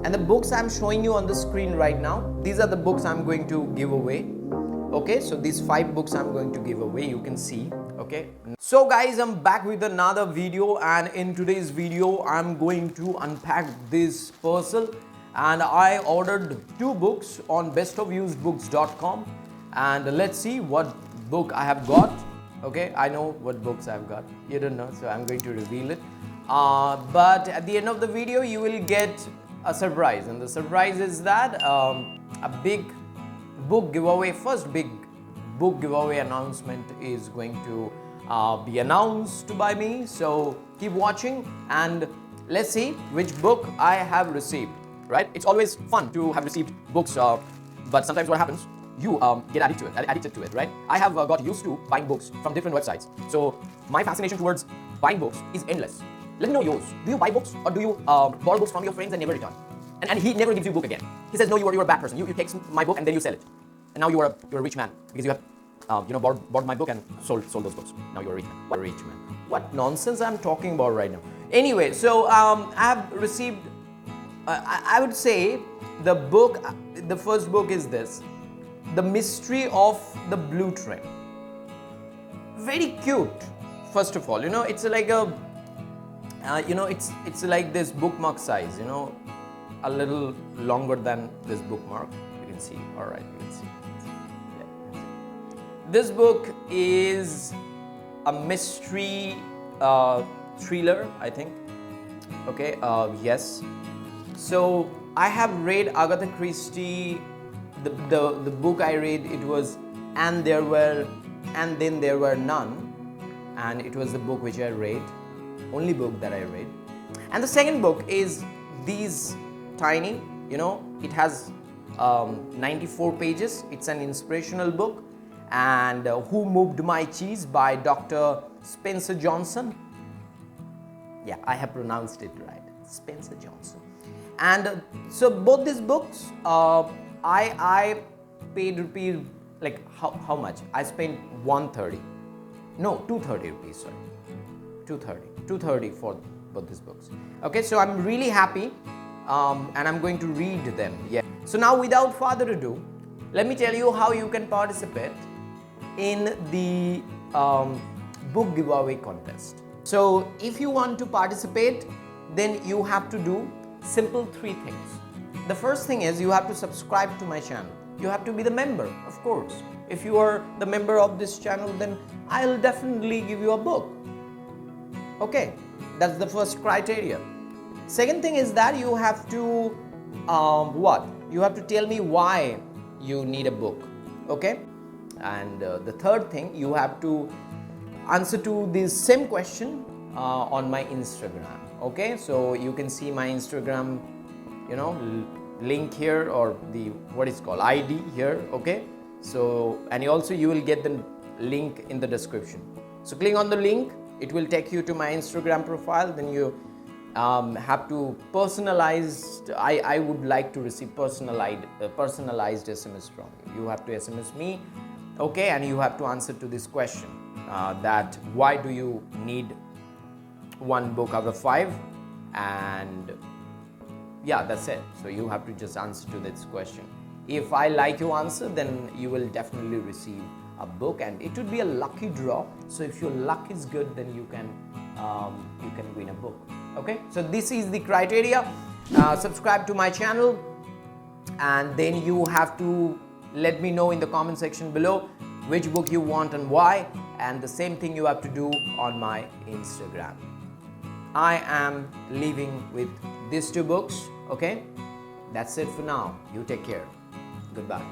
And the books I'm showing you on the screen right now, these are the books I'm going to give away. Okay, so these 5 books I'm going to give away, you can see. Okay, so guys, I'm back with another video, and in today's video I'm going to unpack this parcel. And I ordered 2 books on bestofusedbooks.com, and let's see what book I have got. Okay, I know what books I've got, you don't know, so I'm going to reveal it. But at the end of the video you will get a surprise, and the surprise is that a big book giveaway, first big book giveaway announcement is going to be announced by me. So keep watching and let's see which book I have received. Right? It's always fun to have received books, but sometimes what happens, you get addicted to it, right? I have got used to buying books from different websites. So my fascination towards buying books is endless. Let me know yours. Do you buy books, or do you borrow books from your friends and never return? And he never gives you a book again. He says, no, you're a bad person. You take my book and then you sell it. And now you're a rich man because you have bought my book and sold those books. Now you're a rich man. What rich man? What nonsense I'm talking about right now. Anyway, so I have received, I would say the book, the first book is this, The Mystery of the Blue Train. Very cute, first of all. It's like a, it's like this bookmark size, a little longer than this bookmark. You can see, all right, you can see. Yeah. This book is a mystery thriller, I think. Okay, yes. So I have read Agatha Christie. The book I read, it was And Then There Were None, and it was the book which I read, only book that I read. And the second book is these tiny, it has 94 pages. It's an inspirational book, and Who Moved My Cheese by Dr. Spencer Johnson. Yeah, I have pronounced it right, Spencer Johnson. And so both these books, I paid rupees, like how much? I spent 230 rupees, sorry. 230 for both these books. Okay, so I'm really happy, and I'm going to read them. Yeah. So now without further ado, let me tell you how you can participate in the book giveaway contest. So if you want to participate, then you have to do simple 3 things. The first thing is you have to subscribe to my channel. You have to be the member, of course. If you are the member of this channel, then I'll definitely give you a book. Okay, that's the first criteria. Second thing is that you have to, You have to tell me why you need a book. Okay? And the third thing, you have to answer to this same question on my Instagram. Okay, so you can see my Instagram, link here, or the ID here. Okay, so and you will get the link in the description. So click on the link, it will take you to my Instagram profile. Then you have to personalize. I would like to receive personalized SMS from you. You have to SMS me, okay, and you have to answer to this question that why do you need 1 book out of 5, and yeah, that's it. So you have to just answer to this question. If I like your answer, then you will definitely receive a book, and it would be a lucky draw. So if your luck is good, then you can win a book. Okay, so this is the criteria. Subscribe to my channel, and then you have to let me know in the comment section below which book you want and why, and the same thing you have to do on my Instagram. I am leaving with these 2 books. Okay, that's it for now. You take care. Goodbye.